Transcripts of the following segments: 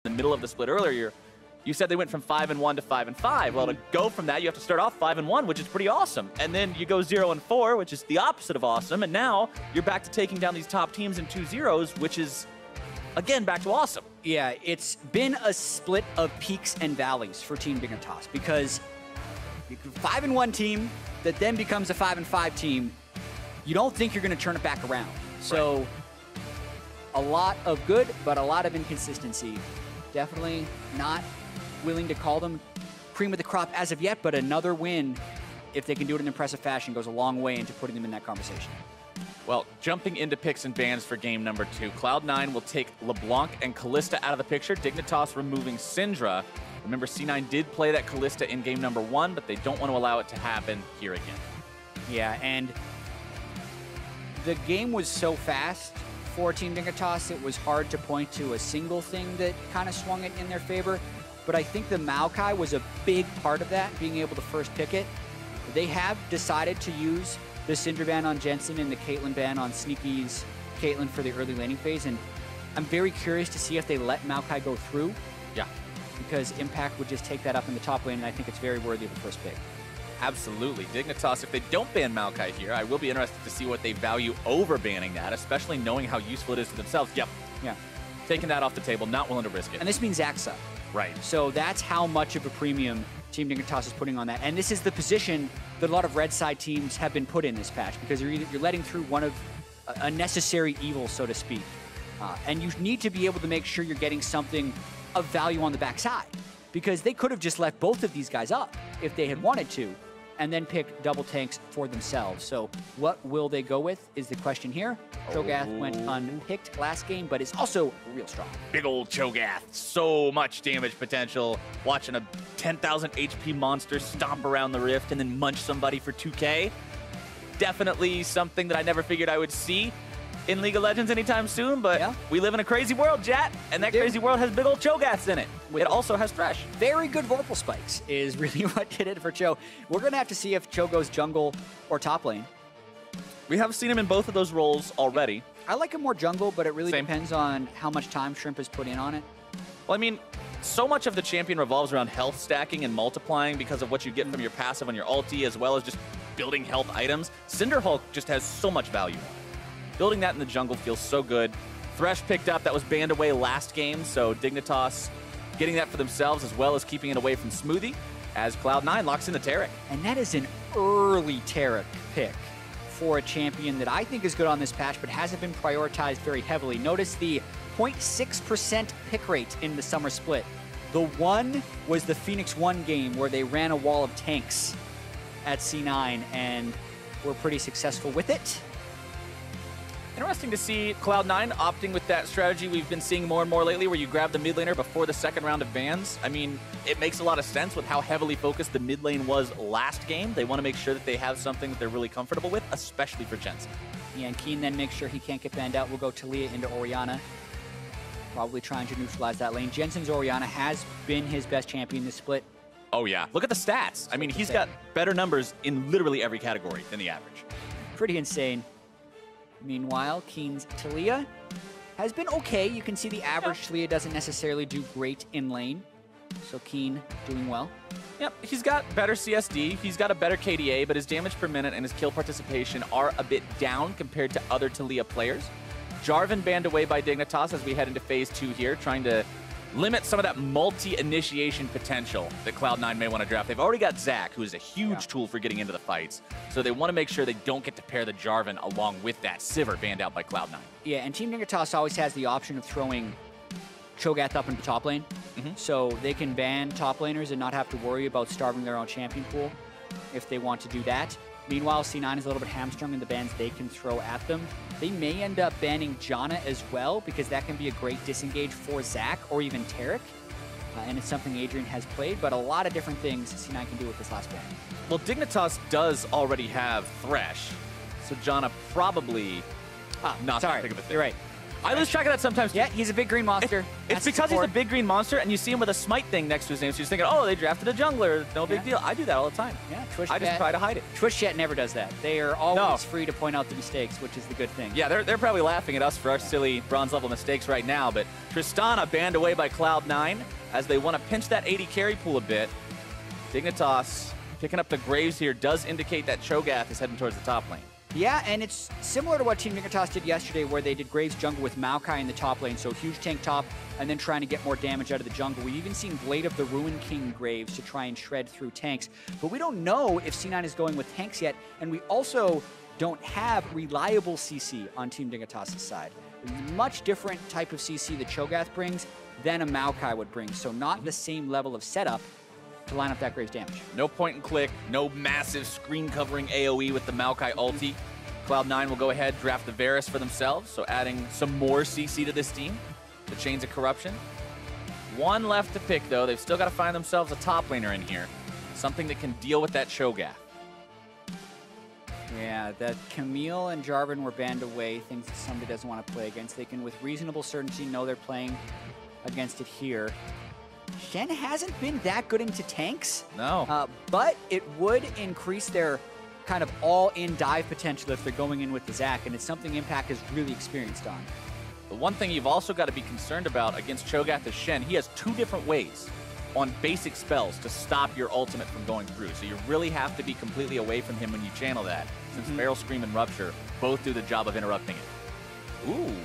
the middle of the split earlier, you said they went from 5-1 to 5-5. Well, to go from that, you have to start off 5-1, which is pretty awesome. And then you go 0-4, which is the opposite of awesome. And now you're back to taking down these top teams in 2-0s, which is, again, back to awesome. Yeah, it's been a split of peaks and valleys for Team Dignitas because 5-1 team that then becomes a 5-5 team, you don't think you're going to turn it back around. So a lot of good, but a lot of inconsistency. Definitely not willing to call them cream of the crop as of yet, but another win, if they can do it in impressive fashion, goes a long way into putting them in that conversation. Well, jumping into picks and bans for game number 2, Cloud9 will take LeBlanc and Kalista out of the picture, Dignitas removing Syndra. Remember, C9 did play that Kalista in game number 1, but they don't want to allow it to happen here again. Yeah, and the game was so fast for Team Dignitas, it was hard to point to a single thing that kind of swung it in their favor. But I think the Maokai was a big part of that, being able to first pick it. They have decided to use the Syndra ban on Jensen and the Caitlyn ban on Sneaky's Caitlyn for the early laning phase. And I'm very curious to see if they let Maokai go through. Yeah. Because Impact would just take that up in the top lane, and I think it's very worthy of the first pick. Absolutely. Dignitas, if they don't ban Maokai here, I will be interested to see what they value over banning that, especially knowing how useful it is to themselves. Yep. Yeah. Taking that off the table, not willing to risk it. And this means Axa. Right. So that's how much of a premium Team Dignitas is putting on that. And this is the position that a lot of red side teams have been put in this patch, because you're letting through one of a necessary evil, so to speak. And you need to be able to make sure you're getting something of value on the backside, because they could have just left both of these guys up if they had wanted to, and then pick double tanks for themselves. So what will they go with is the question here. Cho'Gath went unpicked last game, but is also real strong. Big old Cho'Gath. So much damage potential. Watching a 10,000 HP monster stomp around the rift and then munch somebody for 2K. Definitely something that I never figured I would see in League of Legends anytime soon, but yeah, we live in a crazy world, Jat, and that crazy world has big old Cho'Gaths in it. It also has Thresh. Very good Vorpal spikes is really what did it for Cho. We're going to have to see if Cho goes jungle or top lane. We have seen him in both of those roles already. I like him more jungle, but it really depends on how much time Shrimp has put in on it. Well, I mean, so much of the champion revolves around health stacking and multiplying because of what you get from your passive on your ulti, as well as just building health items. Cinderhulk just has so much value on it. Building that in the jungle feels so good. Thresh picked up, that was banned away last game, so Dignitas getting that for themselves, as well as keeping it away from Smoothie, as Cloud9 locks in the Taric. And that is an early Taric pick for a champion that I think is good on this patch, but hasn't been prioritized very heavily. Notice the 0.6% pick rate in the summer split. The one was the Phoenix 1 game where they ran a wall of tanks at C9 and were pretty successful with it. Interesting to see Cloud9 opting with that strategy we've been seeing more and more lately, where you grab the mid laner before the second round of bans. I mean, it makes a lot of sense with how heavily focused the mid lane was last game. They want to make sure that they have something that they're really comfortable with, especially for Jensen. Yeah, and Keen then makes sure he can't get banned out. We'll go Talia into Orianna, probably trying to neutralize that lane. Jensen's Orianna has been his best champion this split. Oh yeah, look at the stats. I mean, he's got better numbers in literally every category than the average. Pretty insane. Meanwhile, Keen's Talia has been okay. You can see the average Talia doesn't necessarily do great in lane. So Keen doing well. Yep, he's got better CSD, he's got a better KDA, but his damage per minute and his kill participation are a bit down compared to other Talia players. Jarvan banned away by Dignitas as we head into phase 2 here, trying to limit some of that multi-initiation potential that Cloud9 may want to draft. They've already got Zac, who is a huge tool for getting into the fights, so they want to make sure they don't get to pair the Jarvan along with that Sivir banned out by Cloud9. Yeah, and Team Dignitas always has the option of throwing Cho'Gath up into top lane, so they can ban top laners and not have to worry about starving their own champion pool if they want to do that. Meanwhile, C9 is a little bit hamstrung in the bans they can throw at them. They may end up banning Janna as well, because that can be a great disengage for Zac or even Taric. And it's something Adrian has played, but a lot of different things C9 can do with this last ban. Well, Dignitas does already have Thresh, so Janna probably not that big of a thing. You're right. I lose track of that sometimes. Yeah, he's a big green monster. It's because he's a big green monster, and you see him with a smite thing next to his name, so you're thinking, oh, they drafted a jungler. No big deal. I do that all the time. Yeah, Twitch I just try to hide it. Twitch chat never does that. They are always free to point out the mistakes, which is the good thing. Yeah, they're probably laughing at us for our silly bronze level mistakes right now, but Tristana banned away by Cloud9 as they want to pinch that 80 carry pool a bit. Dignitas picking up the Graves here does indicate that Cho'Gath is heading towards the top lane. Yeah, and it's similar to what Team Dignitas did yesterday, where they did Graves jungle with Maokai in the top lane, so huge tank top, and then trying to get more damage out of the jungle. We've even seen Blade of the Ruin King Graves to try and shred through tanks, but we don't know if C9 is going with tanks yet, and we also don't have reliable CC on Team Dignitas' side. Much different type of CC that Cho'Gath brings than a Maokai would bring, so not the same level of setup to line up that Graves damage. No point and click, no massive screen covering AoE with the Maokai ulti. Cloud9 will go ahead, draft the Varus for themselves, so adding some more CC to this team. The Chains of Corruption. One left to pick, though. They've still got to find themselves a top laner in here. Something that can deal with that Cho'Gath. Yeah, that Camille and Jarvan were banned away, things that somebody doesn't want to play against. They can, with reasonable certainty, know they're playing against it here. Shen hasn't been that good into tanks. No. But it would increase their kind of all-in dive potential if they're going in with the Zac, and it's something Impact is really experienced on. The one thing you've also got to be concerned about against Cho'Gath is Shen. He has two different ways on basic spells to stop your ultimate from going through. So you really have to be completely away from him when you channel that, since Feral Scream and Rupture both do the job of interrupting it. Ooh.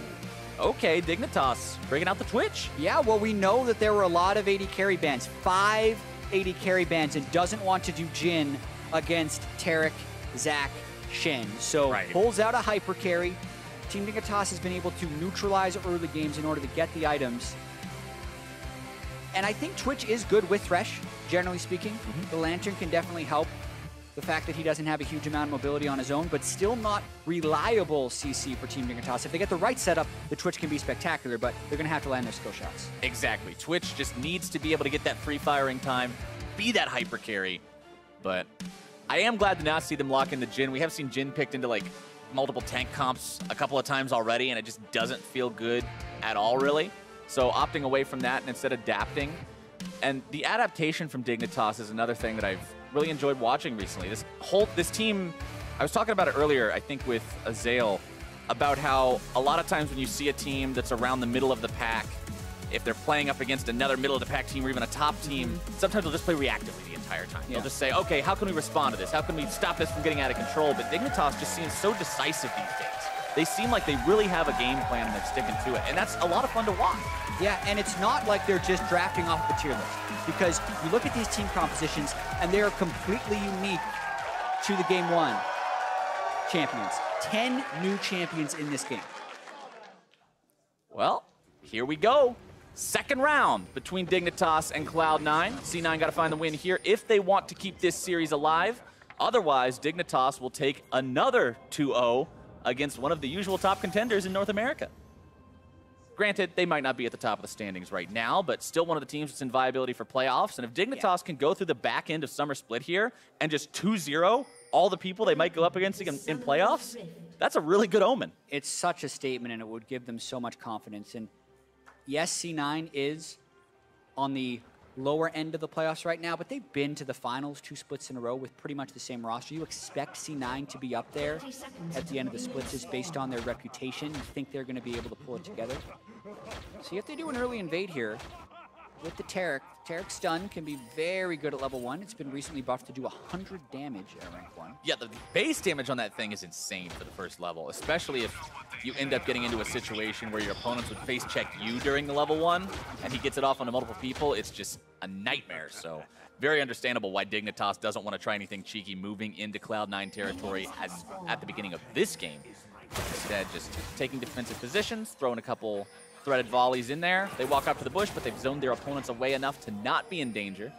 Okay, Dignitas bringing out the Twitch. Yeah, well, we know that there were a lot of 80 carry bans. 5 80 carry bans, and doesn't want to do Jhin against Taric, Zac, Shen. So pulls out a hyper carry. Team Dignitas has been able to neutralize early games in order to get the items. And I think Twitch is good with Thresh, generally speaking. The Lantern can definitely help. The fact that he doesn't have a huge amount of mobility on his own, but still not reliable CC for Team Dignitas. If they get the right setup, the Twitch can be spectacular, but they're going to have to land their skill shots. Exactly. Twitch just needs to be able to get that free firing time, be that hyper carry. But I am glad to not see them lock into Jhin. We have seen Jhin picked into like multiple tank comps a couple of times already, and it just doesn't feel good at all, really. So opting away from that and instead adapting. And the adaptation from Dignitas is another thing that I've really enjoyed watching recently. This team, I was talking about it earlier, I think with Azael, about how a lot of times when you see a team that's around the middle of the pack, if they're playing up against another middle of the pack team or even a top team, sometimes they'll just play reactively the entire time. They'll just say, okay, how can we respond to this? How can we stop this from getting out of control? But Dignitas just seems so decisive these days. They seem like they really have a game plan and they're sticking to it. And that's a lot of fun to watch. Yeah, and it's not like they're just drafting off the tier list, because you look at these team compositions and they are completely unique to the Game 1 champions. 10 new champions in this game. Well, here we go. Second round between Dignitas and Cloud9. C9 got to find the win here if they want to keep this series alive. Otherwise, Dignitas will take another 2-0 against one of the usual top contenders in North America. Granted, they might not be at the top of the standings right now, but still one of the teams that's in viability for playoffs. And if Dignitas can go through the back end of Summer Split here and just 2-0 all the people they might go up against in playoffs, that's a really good omen. It's such a statement, and it would give them so much confidence. And yes, C9 is on the lower end of the playoffs right now, but they've been to the finals 2 splits in a row with pretty much the same roster. You expect C9 to be up there at the end of the splits just based on their reputation. You think they're going to be able to pull it together. See if they do an early invade here with the Taric. Taric's stun can be very good at level 1. It's been recently buffed to do 100 damage at rank 1. Yeah, the base damage on that thing is insane for the first level, especially if you end up getting into a situation where your opponents would face check you during the level 1 and he gets it off onto multiple people. It's just a nightmare. So very understandable why Dignitas doesn't want to try anything cheeky moving into Cloud9 territory as at the beginning of this game. Instead, just taking defensive positions, throwing a couple threaded volleys in there. They walk up to the bush, but they've zoned their opponents away enough to not be in danger.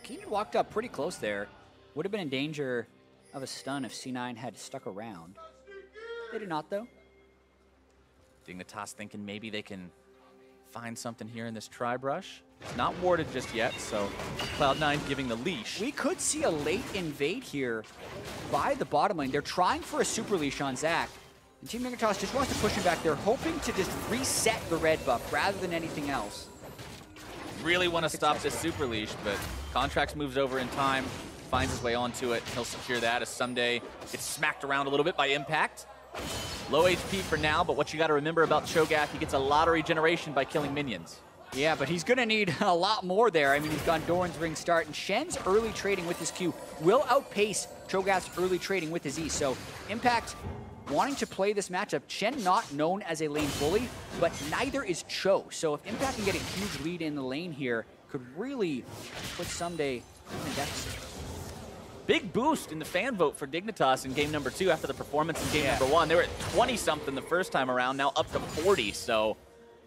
Keenan walked up pretty close there. Would have been in danger of a stun if C9 had stuck around. They did not, though. Dignitas thinking maybe they can find something here in this tri-brush. It's not warded just yet, so Cloud9 giving the leash. We could see a late invade here by the bottom lane. They're trying for a super leash on Zac. And Team Dignitas just wants to push him back. They're hoping to just reset the red buff rather than anything else. Really want to stop this super leash, but Contracts moves over in time, finds his way onto it. He'll secure that as Someday gets smacked around a little bit by Impact. Low HP for now, but what you got to remember about Cho'Gath, he gets a lot of regeneration by killing minions. Yeah, but he's going to need a lot more there. I mean, he's got Doran's ring start, and Shen's early trading with his Q will outpace Cho'Gath's early trading with his E. So Impact wanting to play this matchup. Shen not known as a lane bully, but neither is Cho. So if Impact can get a huge lead in the lane here, could really put Someday in a deficit. Big boost in the fan vote for Dignitas in game number 2 after the performance in game number 1. They were at 20-something the first time around, now up to 40, so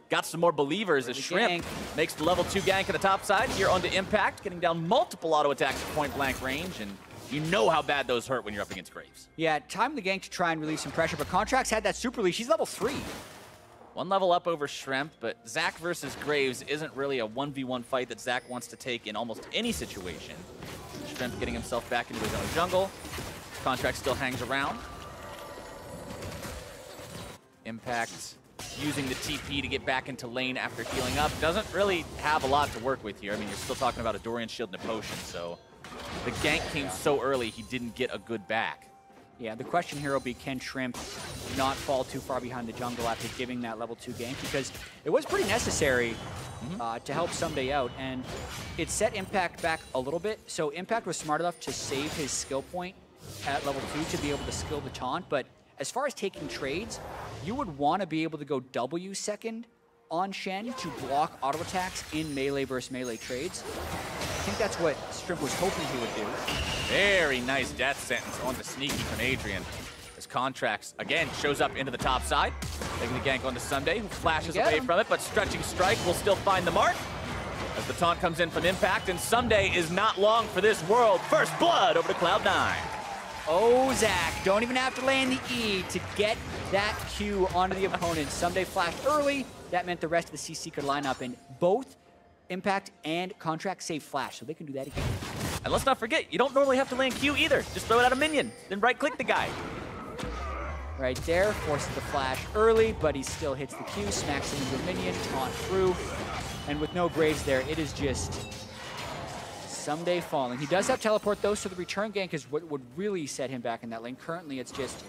got some more believers as Shrimp makes the level 2 gank at the top side here onto Impact, getting down multiple auto attacks at point blank range, and you know how bad those hurt when you're up against Graves. Yeah, time the gank to try and relieve some pressure, but Contracts had that super leash. He's level 3. 1 level up over Shrimp, but Zach versus Graves isn't really a 1v1 fight that Zach wants to take in almost any situation. Shrimp getting himself back into his own jungle. Contract still hangs around. Impact using the TP to get back into lane after healing up. Doesn't really have a lot to work with here. I mean, you're still talking about a Dorian Shield and a potion, so the gank came so early he didn't get a good back. Yeah, the question here will be, can Shrimp not fall too far behind the jungle after giving that level 2 gank? Because it was pretty necessary to help Someday out, and it set Impact back a little bit. So Impact was smart enough to save his skill point at level 2 to be able to skill the taunt. But as far as taking trades, you would want to be able to go W second on Shen to block auto attacks in melee versus melee trades. I think that's what Shrimp was hoping he would do. Very nice death sentence on the Sneaky from Adrian. As Contracts, again, shows up into the top side. Taking the gank onto Someday, who flashes away from it, but Stretching Strike will still find the mark. As the taunt comes in from Impact, and Someday is not long for this world. First blood over to Cloud9. Oh, Zach, don't even have to land the E to get that Q onto the opponent. Someday flashed early. That meant the rest of the CC could line up, and both Impact and Contract save flash, so they can do that again. And let's not forget, you don't normally have to land Q either. Just throw it at a minion, then right-click the guy. Right there, forces the flash early, but he still hits the Q, smacks him into a minion, taunt through. And with no Graves there, it is just Someday falling. He does have teleport though, so the return gank is what would really set him back in that lane. Currently, it's just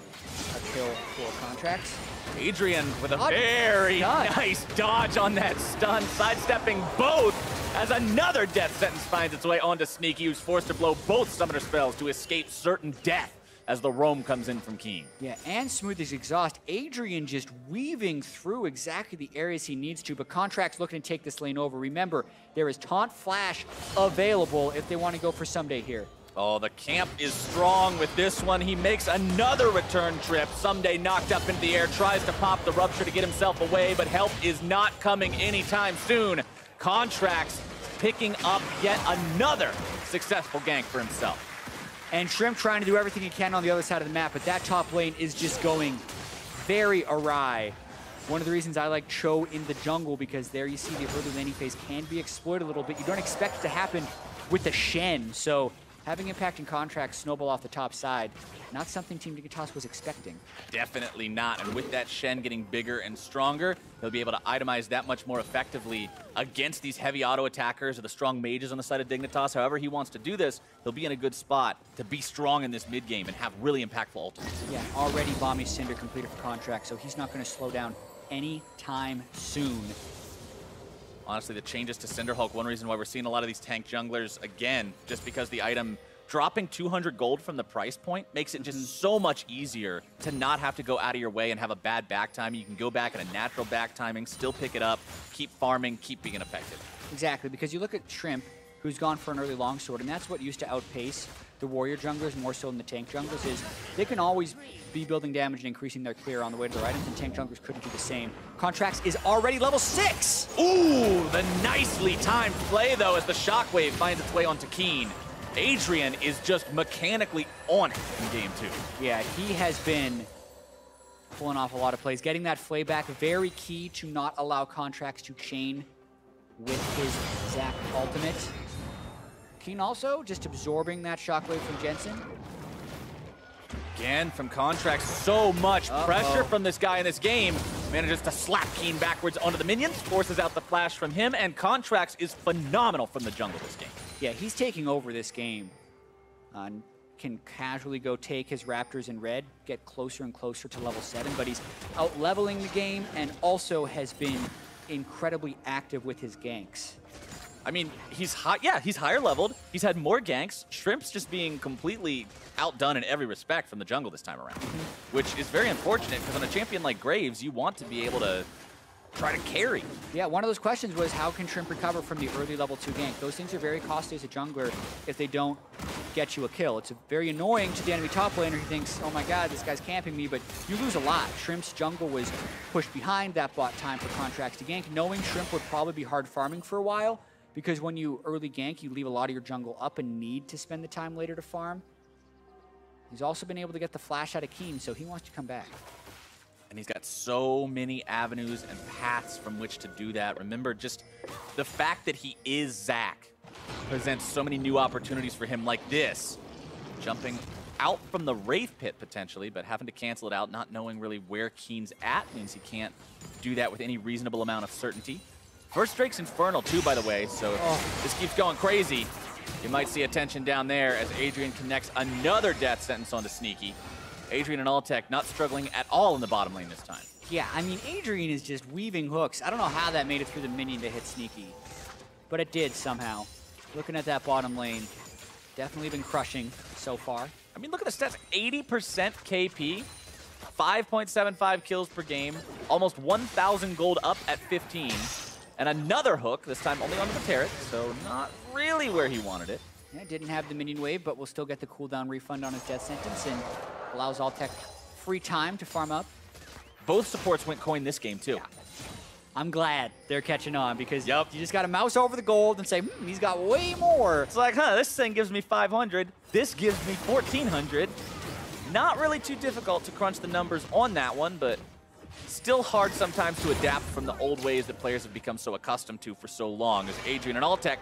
a kill for Contracts. Adrian with a very nice dodge on that stun, sidestepping both as another death sentence finds its way onto Sneaky, who's forced to blow both summoner spells to escape certain death as the roam comes in from Keen. Yeah, and smooth as exhaust. Adrian just weaving through exactly the areas he needs to, but Contract's looking to take this lane over. Remember, there is Taunt Flash available if they want to go for Someday here. Oh, the camp is strong with this one. He makes another return trip. Someday knocked up into the air, tries to pop the Rupture to get himself away, but help is not coming anytime soon. Contracts picking up yet another successful gank for himself. And Shrimp trying to do everything he can on the other side of the map, but that top lane is just going very awry. One of the reasons I like Cho in the jungle, because there you see the early laning phase can be exploited a little bit. You don't expect it to happen with the Shen, so having Impact and Contract snowball off the top side, not something Team Dignitas was expecting. Definitely not, and with that Shen getting bigger and stronger, he'll be able to itemize that much more effectively against these heavy auto attackers or the strong mages on the side of Dignitas. However he wants to do this, he'll be in a good spot to be strong in this mid game and have really impactful ultimates. Yeah, already Bomby Cinder completed for Contract, so he's not going to slow down anytime soon. Honestly, the changes to Cinderhulk, one reason why we're seeing a lot of these tank junglers, again, just because the item dropping 200 gold from the price point makes it just so much easier to not have to go out of your way and have a bad back time. You can go back at a natural back timing, still pick it up, keep farming, keep being effective. Exactly, because you look at Shrimp, who's gone for an early longsword, and that's what used to outpace the warrior junglers more so than the tank junglers, is they can always be building damage and increasing their clear on the way to their items, and tank junglers couldn't do the same. Contracts is already level 6! Ooh, the nicely timed play, though, as the Shockwave finds its way onto Keen. Adrian is just mechanically on it in game 2. Yeah, he has been pulling off a lot of plays. Getting that flay back, very key to not allow Contracts to chain with his Zac ultimate. Keen also just absorbing that shockwave from Jensen. Again, from Contract, so much pressure from this guy in this game. Manages to slap Keen backwards onto the minions, forces out the flash from him, and Contracts is phenomenal from the jungle this game. Yeah, he's taking over this game. Can casually go take his Raptors in red, get closer and closer to level 7, but he's out-leveling the game and also has been incredibly active with his ganks. I mean, he's higher leveled. He's had more ganks. Shrimp's just being completely outdone in every respect from the jungle this time around, which is very unfortunate because on a champion like Graves, you want to be able to try to carry. Yeah, one of those questions was how can Shrimp recover from the early level 2 gank? Those things are very costly as a jungler if they don't get you a kill. It's very annoying to the enemy top laner who thinks, oh my god, this guy's camping me, but you lose a lot. Shrimp's jungle was pushed behind, that bought time for Contracts to gank, knowing Shrimp would probably be hard farming for a while, because when you early gank, you leave a lot of your jungle up and need to spend the time later to farm. He's also been able to get the flash out of Keen, so he wants to come back. And he's got so many avenues and paths from which to do that. Remember, just the fact that he is Zach presents so many new opportunities for him like this. Jumping out from the Wraith Pit, potentially, but having to cancel it out, not knowing really where Keen's at, means he can't do that with any reasonable amount of certainty. First Drake's Infernal, too, by the way, so if this keeps going crazy, you might see attention down there as Adrian connects another death sentence onto Sneaky. Adrian and Alltech not struggling at all in the bottom lane this time. Yeah, I mean, Adrian is just weaving hooks. I don't know how that made it through the minion to hit Sneaky, but it did somehow. Looking at that bottom lane, definitely been crushing so far. I mean, look at the stats. 80% KP, 5.75 kills per game, almost 1,000 gold up at 15, and another hook, this time only onto the turret, so not really where he wanted it. Yeah, didn't have the minion wave, but will still get the cooldown refund on his death sentence and allows Alltech free time to farm up. Both supports went coin this game, too. Yeah. I'm glad they're catching on because you just got to mouse over the gold and say, he's got way more. It's like, this thing gives me 500. This gives me 1,400. Not really too difficult to crunch the numbers on that one, but still hard sometimes to adapt from the old ways that players have become so accustomed to for so long, as Adrian and Alltech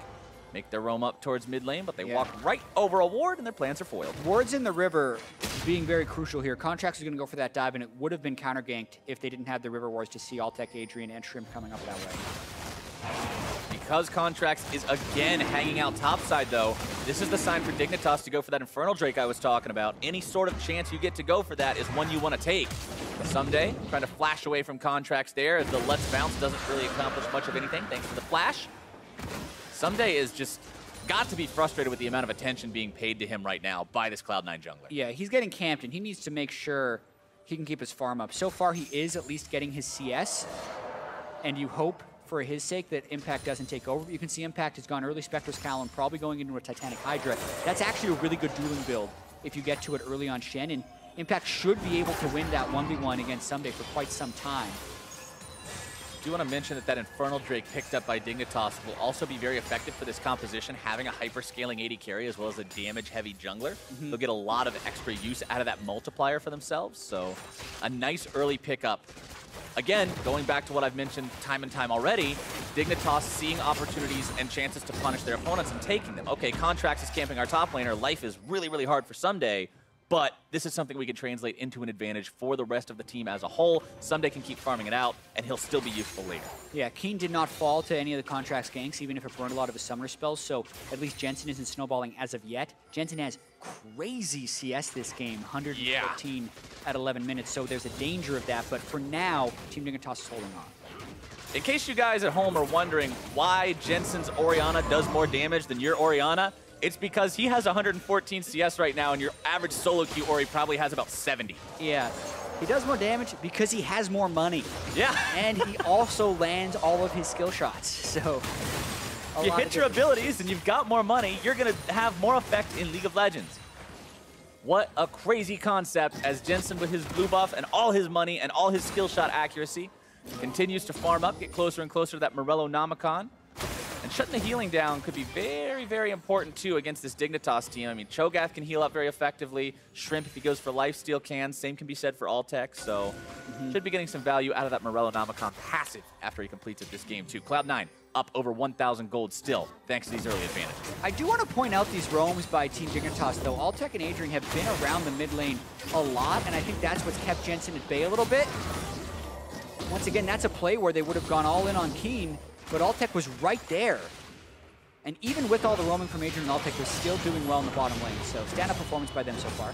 make their roam up towards mid lane, but they walk right over a ward and their plans are foiled. Wards in the river being very crucial here. Contracts is going to go for that dive, and it would have been counter-ganked if they didn't have the river wards to see Alltech, Adrian, and Shrimp coming up that way. Because Contracts is again hanging out topside, though, this is the sign for Dignitas to go for that Infernal Drake I was talking about. Any sort of chance you get to go for that is one you want to take. Someday, trying to flash away from Contracts there, as the Let's Bounce doesn't really accomplish much of anything, thanks to the flash. Someday is just got to be frustrated with the amount of attention being paid to him right now by this Cloud9 jungler. Yeah, he's getting camped, and he needs to make sure he can keep his farm up. So far, he is at least getting his CS, and you hope for his sake that Impact doesn't take over. But you can see Impact has gone early Spectre's Calum, probably going into a Titanic Hydra. That's actually a really good dueling build if you get to it early on Shen, and Impact should be able to win that 1v1 against Someday for quite some time. I do want to mention that Infernal Drake picked up by Dignitas will also be very effective for this composition, having a hyper-scaling AD carry as well as a damage-heavy jungler. They'll get a lot of extra use out of that multiplier for themselves, so a nice early pickup. Again, going back to what I've mentioned time and time already, Dignitas seeing opportunities and chances to punish their opponents and taking them. Okay, Contracts is camping our top laner. Life is really, really hard for Someday. But this is something we can translate into an advantage for the rest of the team as a whole. Someday can keep farming it out, and he'll still be useful later. Yeah, Keen did not fall to any of the Contracts ganks, even if it burned a lot of his summoner spells, so at least Jensen isn't snowballing as of yet. Jensen has crazy CS this game, 114 at 11 minutes, so there's a danger of that, but for now, Team Dignitas is holding on. In case you guys at home are wondering why Jensen's Orianna does more damage than your Orianna, it's because he has 114 CS right now, and your average solo queue Ori probably has about 70. Yeah, he does more damage because he has more money. Yeah. And he also lands all of his skill shots, so... If you hit your abilities and you've got more money, you're going to have more effect in League of Legends. What a crazy concept, as Jensen with his blue buff and all his money and all his skill shot accuracy continues to farm up, get closer and closer to that Morello Nomicon. And shutting the healing down could be very, very important, too, against this Dignitas team. I mean, Cho'Gath can heal up very effectively. Shrimp, if he goes for lifesteal, can. Same can be said for Altec. So should be getting some value out of that Morellonomicon passive after he completes it this game, too. Cloud9 up over 1,000 gold still, thanks to these early advantages. I do want to point out these roams by Team Dignitas, though. Altec and Adrian have been around the mid lane a lot, and I think that's what's kept Jensen at bay a little bit. Once again, that's a play where they would have gone all in on Keen, but Altec was right there. And even with all the roaming from Adrian and Altec, they're still doing well in the bottom lane. So stand-up performance by them so far.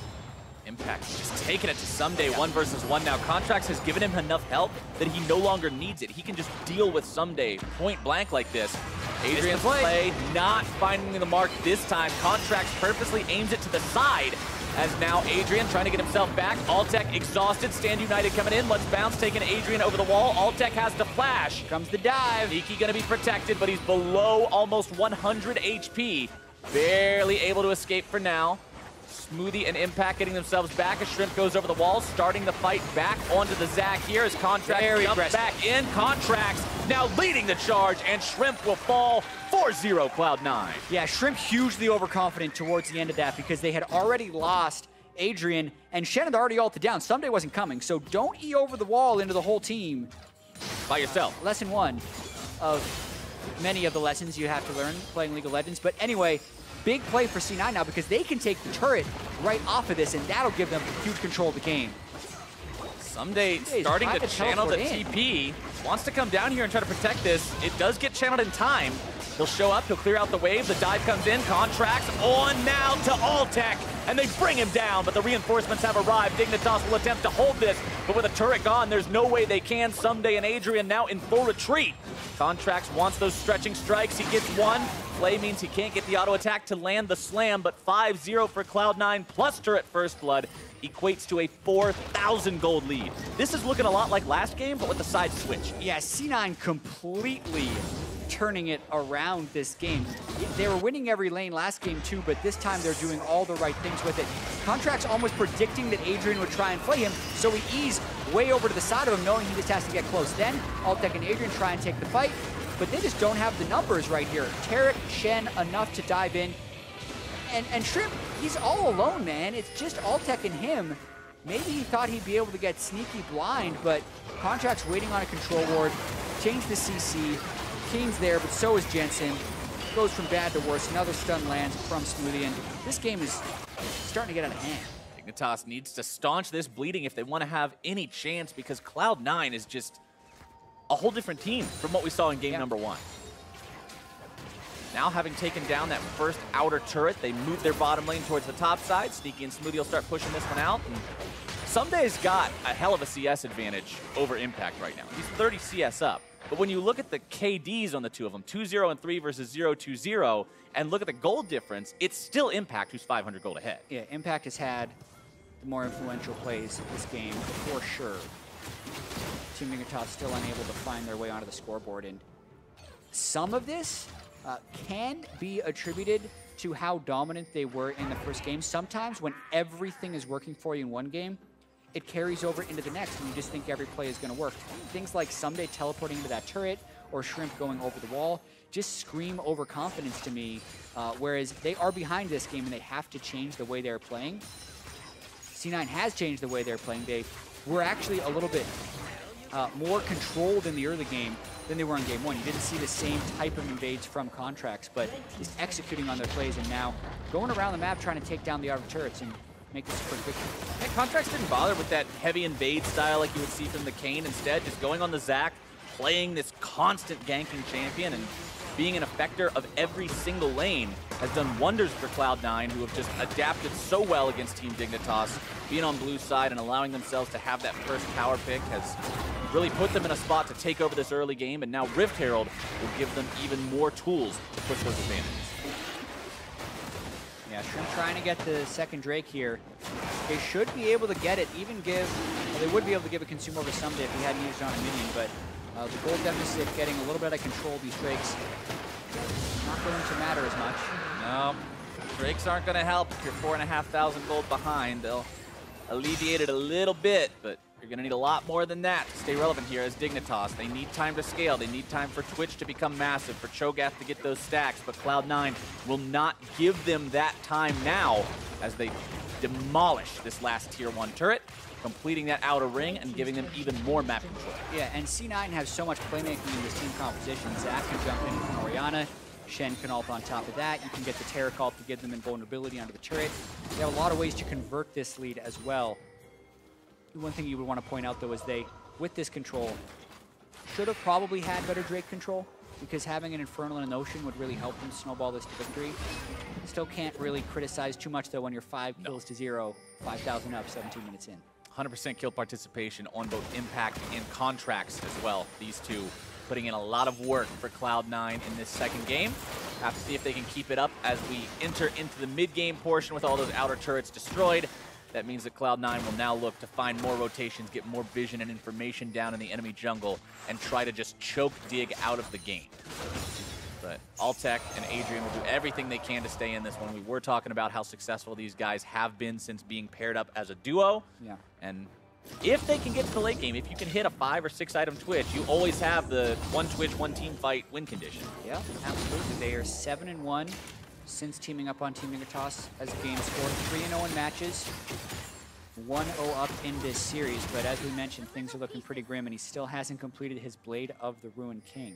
Impact just taking it to Someday 1v1 now. Contracts has given him enough help that he no longer needs it. He can just deal with Someday point blank like this. Adrian's play not finding the mark this time. Contracts purposely aims it to the side. As now Adrian trying to get himself back. Altec exhausted. Stand United coming in. Let's bounce, taking Adrian over the wall. Altec has to flash. Comes the dive. Nikki gonna be protected, but he's below almost 100 HP. Barely able to escape for now. Smoothie and Impact getting themselves back as Shrimp goes over the wall, starting the fight back onto the Zac here as Contracts jumps back in. Contracts now leading the charge, and Shrimp will fall 4-0 Cloud9. Yeah, Shrimp hugely overconfident towards the end of that because they had already lost Adrian, and Shen had already ulted down. Someday wasn't coming, so don't E over the wall into the whole team. By yourself. Lesson one of many of the lessons you have to learn playing League of Legends. But anyway, big play for C9 now because they can take the turret right off of this, and that'll give them huge control of the game. Someday starting to channel the TP. Wants to come down here and try to protect this. It does get channeled in time. He'll show up, he'll clear out the wave, the dive comes in, Contracts on now to Altec, and they bring him down, but the reinforcements have arrived. Dignitas will attempt to hold this, but with a turret gone, there's no way they can. Someday and Adrian now in full retreat. Contracts wants those stretching strikes, he gets one. Play means he can't get the auto attack to land the slam, but 5-0 for Cloud9 plus turret first blood equates to a 4,000 gold lead. This is looking a lot like last game, but with the side switch. Yeah, C9 completely turning it around this game. They were winning every lane last game too, but this time they're doing all the right things with it. Contracts almost predicting that Adrian would try and play him, so he eased way over to the side of him, knowing he just has to get close. Then Altec and Adrian try and take the fight, but they just don't have the numbers right here. Tarek, Shen, enough to dive in. And Shrimp, he's all alone, man. It's just Altec and him. Maybe he thought he'd be able to get sneaky blind, but Contract's waiting on a control ward. Change the CC. Keen's there, but so is Jensen. Goes from bad to worse. Another stun lands from Smoothie, and this game is starting to get out of hand. Dignitas needs to staunch this bleeding if they want to have any chance, because Cloud9 is just a whole different team from what we saw in game number one. Now, having taken down that first outer turret, they move their bottom lane towards the top side. Sneaky and Smoothie will start pushing this one out. And Someday's got a hell of a CS advantage over Impact right now. He's 30 CS up. But when you look at the KDs on the two of them, 2-0 and 3 versus 0-2-0, and look at the gold difference, it's still Impact who's 500 gold ahead. Yeah, Impact has had the more influential plays this game, for sure. Team Dignitas still unable to find their way onto the scoreboard, and some of this can be attributed to how dominant they were in the first game. Sometimes when everything is working for you in one game, it carries over into the next, and you just think every play is going to work. Things like Someday teleporting into that turret or Shrimp going over the wall just scream overconfidence to me, whereas they are behind this game and they have to change the way they're playing. C9 has changed the way they're playing. They were actually a little bit more controlled in the early game than they were in game one. You didn't see the same type of invades from Contracts, but just executing on their plays and now going around the map trying to take down the outer turrets and make this a quick victory. And Contracts didn't bother with that heavy invade style like you would see from the Kayn. Instead, just going on the Zac, playing this constant ganking champion and being an effector of every single lane has done wonders for Cloud9, who have just adapted so well against Team Dignitas. Being on blue side and allowing themselves to have that first power pick has really put them in a spot to take over this early game, and now Rift Herald will give them even more tools to push those advantages. Yeah, Shrimp trying to get the second Drake here. They should be able to get it, even give, well, they would be able to give a consume over Someday if he hadn't used it on a minion, but the gold deficit getting a little bit out of control of these Drakes not going to matter as much. No, Drakes aren't going to help if you're 4,500 gold behind. They'll alleviate it a little bit, but You're going to need a lot more than that to stay relevant here as Dignitas. They need time to scale. They need time for Twitch to become massive, for Cho'Gath to get those stacks, but Cloud9 will not give them that time now as they demolish this last Tier 1 turret, completing that outer ring and giving them even more map control. Yeah, and C9 has so much playmaking in this team composition. Zach can jump in with Orianna. Shen can ult on top of that. You can get the Taric ult to give them invulnerability onto the turret. They have a lot of ways to convert this lead as well. One thing you would want to point out, though, is they, with this control, should have probably had better Drake control, because having an Infernal and an Ocean would really help them snowball this to victory. Still can't really criticize too much, though, when you're 5 kills to 0, 5,000 up, 17 minutes in. 100% kill participation on both Impact and Contracts as well. These two putting in a lot of work for Cloud9 in this second game. Have to see if they can keep it up as we enter into the mid-game portion with all those outer turrets destroyed. That means that Cloud9 will now look to find more rotations, get more vision and information down in the enemy jungle, and try to just choke Dig out of the game. But Altec and Adrian will do everything they can to stay in this one. We were talking about how successful these guys have been since being paired up as a duo. Yeah. And if they can get to the late game, if you can hit a 5 or 6 item Twitch, you always have the one Twitch, one team fight win condition. Yeah, absolutely. They are 7-1. Since teaming up on Team Dignitas as a game score, 3-0 in matches, 1-0 up in this series. But as we mentioned, things are looking pretty grim, and he still hasn't completed his Blade of the Ruined King.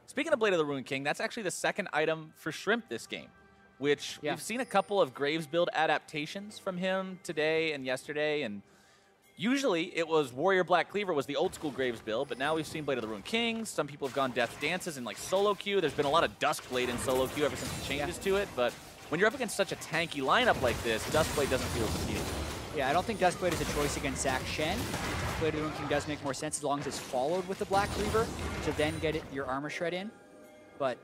Speaking of Blade of the Ruined King, that's actually the second item for Shrimp this game, which we've seen a couple of Graves build adaptations from him today and yesterday, and usually it was Warrior Black Cleaver was the old school Graves build, but now we've seen Blade of the Ruined King. Some people have gone Death Dances and like solo queue. There's been a lot of Duskblade in solo queue ever since the changes to it, but when you're up against such a tanky lineup like this, Duskblade doesn't feel competing. Yeah, I don't think Duskblade is a choice against Zach Shen. Blade of the Ruined King does make more sense as long as it's followed with the Black Cleaver to then get your armor shred in. But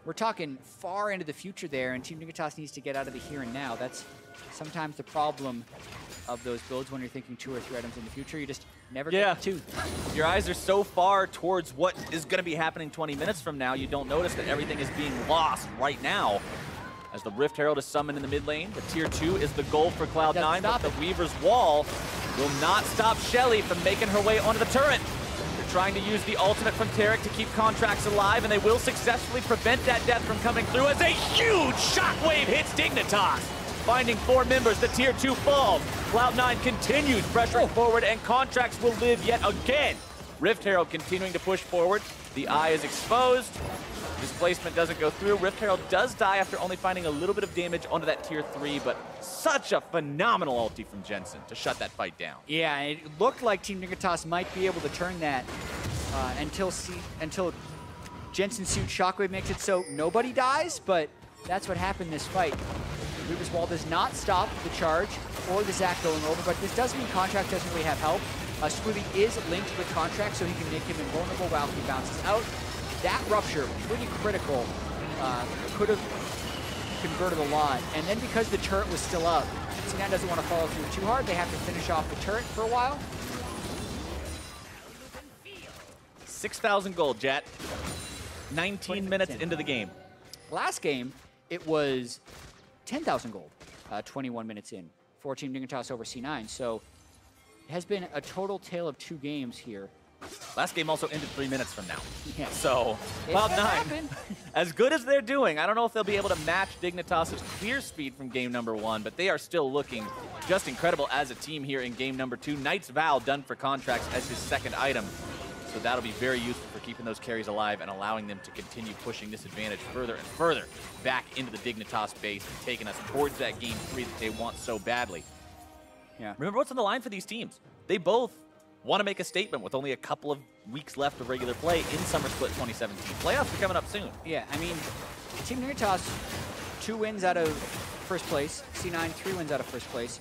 we're talking far into the future there, and Team Dignitas needs to get out of the here and now. That's sometimes the problem of those builds when you're thinking 2 or 3 items in the future. You just never get to 2. Your eyes are so far towards what is going to be happening 20 minutes from now, you don't notice that everything is being lost right now. As the Rift Herald is summoned in the mid lane, the Tier 2 is the goal for Cloud9, but the Weaver's Wall will not stop Shelly from making her way onto the turret. They're trying to use the ultimate from Taric to keep Contracts alive, and they will successfully prevent that death from coming through as a huge shockwave hits Dignitas. Finding 4 members, the Tier 2 falls. Cloud9 continues pressuring forward, and Contracts will live yet again. Rift Herald continuing to push forward. The eye is exposed. Displacement doesn't go through. Rift Herald does die after only finding a little bit of damage onto that Tier 3, but such a phenomenal ulti from Jensen to shut that fight down. Yeah, it looked like Team Dignitas might be able to turn that until Jensen's huge shockwave makes it so nobody dies, but that's what happened this fight. Weaver's Wall does not stop the charge or the Zac going over, but this does mean Contract doesn't really have help. Squilly is linked with Contract, so he can make him invulnerable while he bounces out. That rupture, pretty critical, could have converted a lot. And then because the turret was still up, C9 doesn't want to follow through too hard. They have to finish off the turret for a while. 6,000 gold, Jet. 19 minutes into the game. Last game, it was 10,000 gold, 21 minutes in, for Team Dignitas over C9. So it has been a total tale of 2 games here. Last game also ended 3 minutes from now. Yeah. So Cloud9, as good as they're doing, I don't know if they'll be able to match Dignitas' clear speed from game number 1, but they are still looking just incredible as a team here in game number 2. Knight's Vow done for Contracts as his second item. So that'll be very useful for keeping those carries alive and allowing them to continue pushing this advantage further and further back into the Dignitas base and taking us towards that game 3 that they want so badly. Yeah. Remember what's on the line for these teams. They both want to make a statement with only a couple of weeks left of regular play in Summer Split 2017. Playoffs are coming up soon. Yeah, I mean, Team Dignitas, 2 wins out of first place. C9, 3 wins out of first place.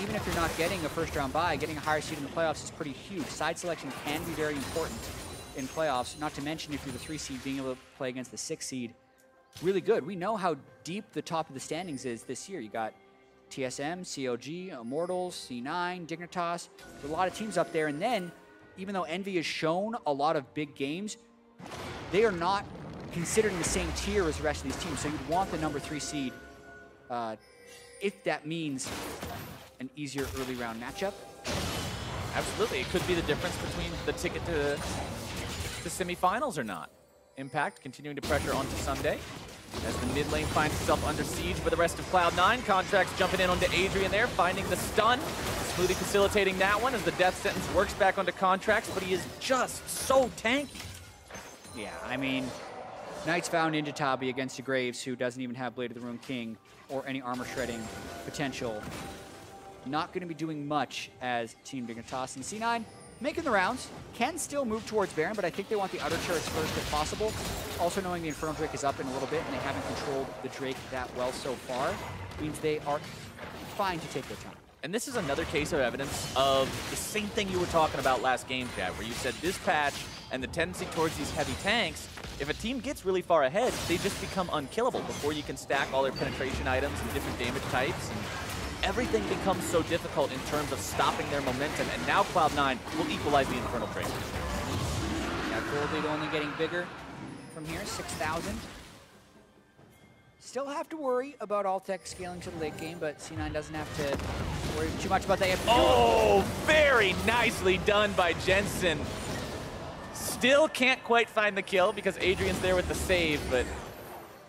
Even if you're not getting a first-round bye, getting a higher seed in the playoffs is pretty huge. Side selection can be very important in playoffs, not to mention if you're the 3 seed, being able to play against the 6 seed. Really good. We know how deep the top of the standings is this year. You got TSM, COG, Immortals, C9, Dignitas. There's a lot of teams up there. And then, even though NV has shown a lot of big games, they are not considered in the same tier as the rest of these teams. So you'd want the number 3 seed if that means an easier early round matchup. Absolutely. It could be the difference between the ticket to the semifinals or not. Impact continuing to pressure onto Sunday as the mid lane finds itself under siege by the rest of Cloud9. Contracts jumping in onto Adrian there, finding the stun. Smoothly facilitating that one as the death sentence works back onto Contracts, but he is just so tanky. Yeah, I mean, Knights found into Tabi against a Graves who doesn't even have Blade of the Rune King or any armor shredding potential. Not going to be doing much as Team Dignitas, and C9 making the rounds, can still move towards Baron, but I think they want the outer turrets first if possible. Also knowing the Infernal Drake is up in a little bit and they haven't controlled the Drake that well so far, means they are fine to take their time. And this is another case of evidence of the same thing you were talking about last game, Chad, where you said this patch and the tendency towards these heavy tanks, if a team gets really far ahead, they just become unkillable before you can stack all their penetration items and different damage types. And everything becomes so difficult in terms of stopping their momentum, and now Cloud9 will equalize the Infernal Drake. Yeah, gold lead only getting bigger from here, 6,000. Still have to worry about Altec scaling to the late game, but C9 doesn't have to worry too much about that. Oh, very nicely done by Jensen. Still can't quite find the kill because Adrian's there with the save, but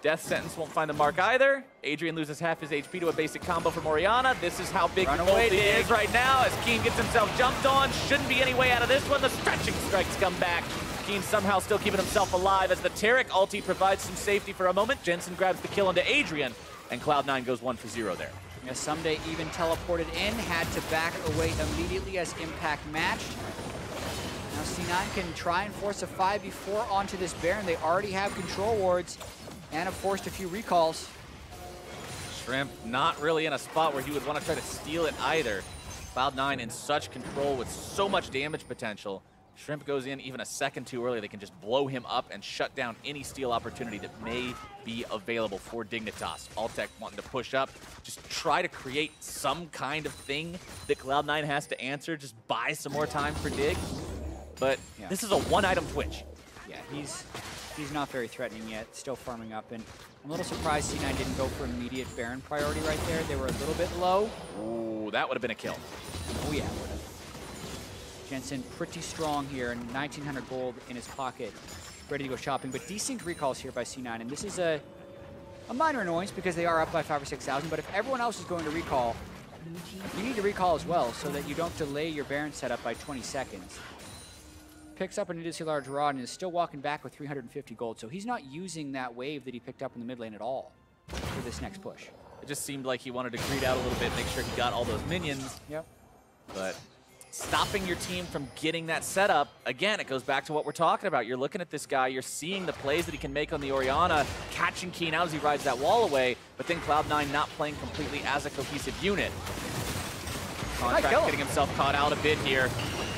Death Sentence won't find the mark either. Adrian loses half his HP to a basic combo from Orianna. This is how big the is right now as Keen gets himself jumped on. Shouldn't be any way out of this one. The stretching strikes come back. Keen somehow still keeping himself alive as the Taric ulti provides some safety for a moment. Jensen grabs the kill onto Adrian, and Cloud9 goes 1 for 0 there. Yeah, Someday even teleported in, had to back away immediately as Impact matched. Now C9 can try and force a 5v4 onto this Baron. They already have control wards and have forced a few recalls. Shrimp not really in a spot where he would want to try to steal it either. Cloud9 in such control with so much damage potential. Shrimp goes in even a second too early. They can just blow him up and shut down any steal opportunity that may be available for Dignitas. Altec wanting to push up, just try to create some kind of thing that Cloud9 has to answer, just buy some more time for Dig. But yeah, this is a one-item Twitch. Yeah, he's not very threatening yet, still farming up, and I'm a little surprised C9 didn't go for immediate Baron priority right there. They were a little bit low. Ooh, that would have been a kill. Oh yeah, would have. Jensen pretty strong here, and 1,900 gold in his pocket, ready to go shopping, but desynced recalls here by C9, and this is a minor annoyance because they are up by 5,000 or 6,000, but if everyone else is going to recall, you need to recall as well so that you don't delay your Baron setup by 20 seconds. Picks up an Idiocy Large Rod and is still walking back with 350 gold, so he's not using that wave that he picked up in the mid lane at all for this next push. It just seemed like he wanted to greed out a little bit, make sure he got all those minions. Yep. But stopping your team from getting that setup, again, it goes back to what we're talking about. You're looking at this guy, you're seeing the plays that he can make on the Orianna, catching Keen out as he rides that wall away, but then Cloud9 not playing completely as a cohesive unit. Contract getting himself caught out a bit here.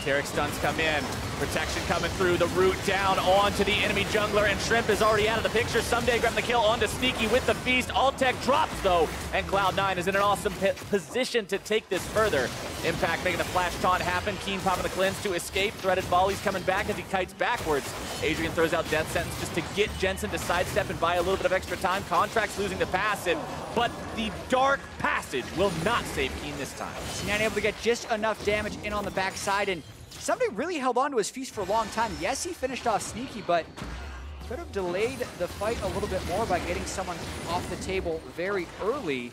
Taric stuns come in. Protection coming through, the root down onto the enemy jungler, and Shrimp is already out of the picture. Someday grabbing the kill onto Sneaky with the feast. Altec drops though, and Cloud9 is in an awesome position to take this further. Impact making the flash taunt happen. Keen popping the cleanse to escape. Threaded volleys coming back as he kites backwards. Adrian throws out Death Sentence just to get Jensen to sidestep and buy a little bit of extra time. Contracts losing the passive, but the Dark Passage will not save Keen this time. C9 able to get just enough damage in on the backside, and somebody really held on to his feast for a long time. Yes, he finished off Sneaky, but could have delayed the fight a little bit more by getting someone off the table very early.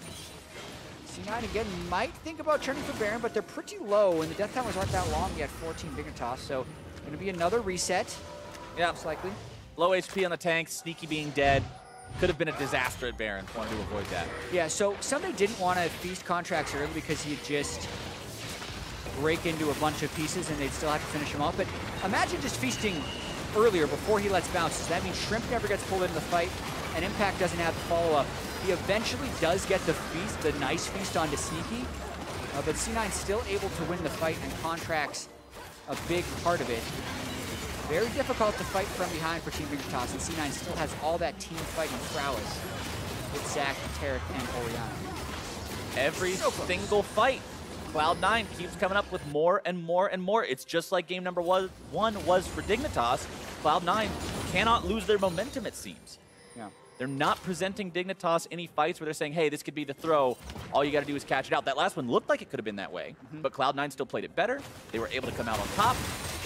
C9 again might think about turning for Baron, but they're pretty low, and the death timers aren't that long yet, 14 Dignitas, so going to be another reset, most likely. Low HP on the tank, Sneaky being dead. Could have been a disaster at Baron, wanted to avoid that. Yeah, so somebody didn't want to feast Contracts early because he had just break into a bunch of pieces and they'd still have to finish him off. But imagine just feasting earlier before he lets bounces. That means Shrimp never gets pulled into the fight and Impact doesn't have the follow-up. He eventually does get the feast, the nice feast onto Sneaky, but C9 still able to win the fight, and Contracts a big part of it. Very difficult to fight from behind for Team Dignitas, and C9 still has all that team fighting prowess with Zac, Taric, and Orianna. Every single fight, Cloud9 keeps coming up with more and more and more. It's just like game number one was for Dignitas. Cloud9 cannot lose their momentum, it seems. Yeah. They're not presenting Dignitas any fights where they're saying, hey, this could be the throw. All you got to do is catch it out. That last one looked like it could have been that way, but Cloud9 still played it better. They were able to come out on top.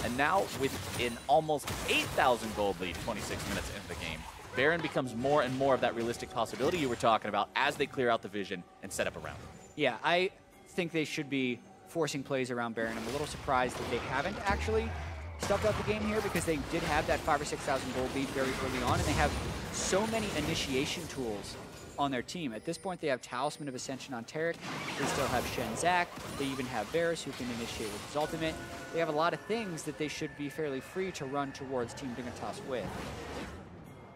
And now with an almost 8,000 gold lead, 26 minutes into the game, Baron becomes more and more of that realistic possibility you were talking about as they clear out the vision and set up around it. Yeah, I think they should be forcing plays around Baron. I'm a little surprised that they haven't actually stuffed out the game here, because they did have that 5,000 or 6,000 gold lead very early on, and they have so many initiation tools on their team. At this point, they have Talisman of Ascension on Taric. They still have Shen Zach. They even have Varus, who can initiate with his ultimate. They have a lot of things that they should be fairly free to run towards Team Dignitas with.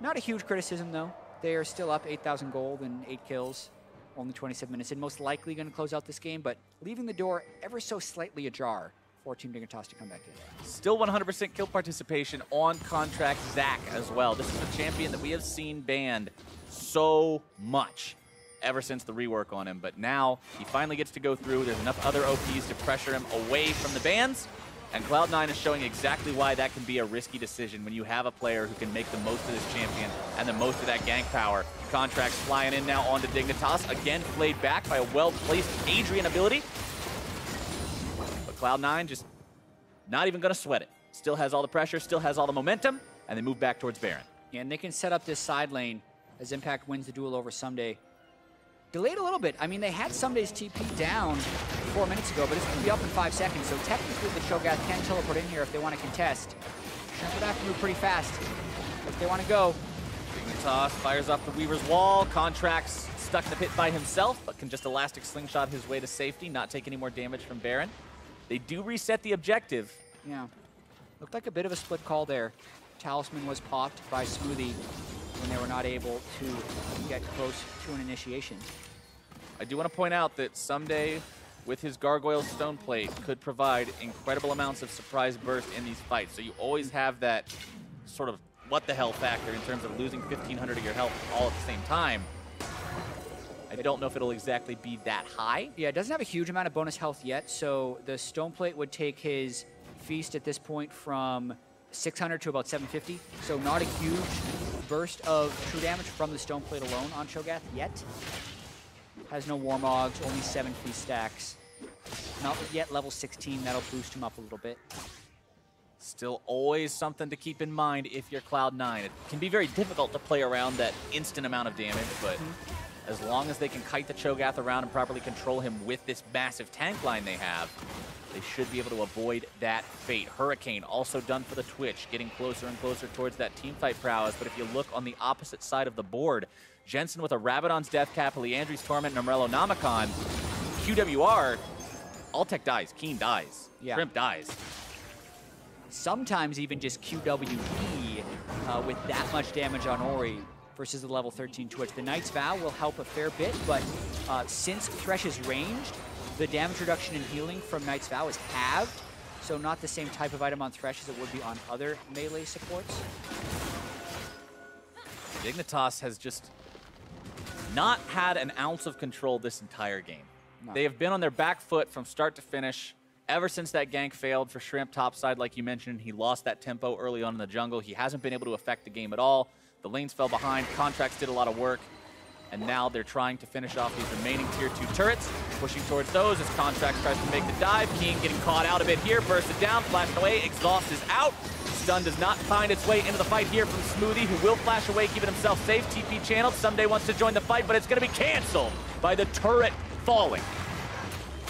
Not a huge criticism, though. They are still up 8,000 gold and 8 kills, only 27 minutes in. Most likely going to close out this game, but leaving the door ever so slightly ajar for Team Dignitas to come back in. Still 100% kill participation on contract Zach as well. This is a champion that we have seen banned so much ever since the rework on him, but now he finally gets to go through. There's enough other OPs to pressure him away from the bans, and Cloud9 is showing exactly why that can be a risky decision when you have a player who can make the most of this champion and the most of that gank power. Contracts flying in now onto Dignitas, again played back by a well-placed Adrian ability. Cloud9 just not even going to sweat it. Still has all the pressure, still has all the momentum, and they move back towards Baron. Yeah, and they can set up this side lane as Impact wins the duel over Someday. Delayed a little bit. I mean, they had Someday's TP down 4 minutes ago, but it's going to be up in 5 seconds, so technically the Shogath can teleport in here if they want to contest. Shrimp would have to move pretty fast if they want to go. Dignitas fires off the Weaver's wall. Contracts stuck in the pit by himself, but can just elastic slingshot his way to safety, not take any more damage from Baron. They do reset the objective. Yeah. Looked like a bit of a split call there. Talisman was popped by Smoothie when they were not able to get close to an initiation. I do want to point out that Someday, with his Gargoyle Stone Plate, could provide incredible amounts of surprise burst in these fights. So you always have that sort of what the hell factor in terms of losing 1,500 of your health all at the same time. I don't know if it'll exactly be that high. Yeah, it doesn't have a huge amount of bonus health yet, so the Stone Plate would take his Feast at this point from 600 to about 750, so not a huge burst of true damage from the Stone Plate alone on Shogath yet. Has no Warmogs, only 7 Feast stacks. Not yet level 16, that'll boost him up a little bit. Still always something to keep in mind if you're Cloud9. It can be very difficult to play around that instant amount of damage, but as long as they can kite the Cho'Gath around and properly control him with this massive tank line they have, they should be able to avoid that fate. Hurricane also done for the Twitch, getting closer and closer towards that teamfight prowess. But if you look on the opposite side of the board, Jensen with a Rabadon's Death Cap, Leandri's Torment, and Umbrello Namicon, QWR, Altec dies, Keen dies, Shrimp dies. Sometimes even just QWE with that much damage on Ori versus the level 13 Twitch. The Knight's Vow will help a fair bit, but since Thresh is ranged, the damage reduction and healing from Knight's Vow is halved, so not the same type of item on Thresh as it would be on other melee supports. Dignitas has just not had an ounce of control this entire game. No. They have been on their back foot from start to finish ever since that gank failed for Shrimp topside, like you mentioned. He lost that tempo early on in the jungle. He hasn't been able to affect the game at all. The lanes fell behind. Contracts did a lot of work. And now they're trying to finish off these remaining tier 2 turrets, pushing towards those as Contracts tries to make the dive. Keen getting caught out a bit here, bursted down, flashing away. Exhaust is out. Stun does not find its way into the fight here from Smoothie, who will flash away, keeping himself safe. TP channeled. Someday wants to join the fight, but it's going to be canceled by the turret falling.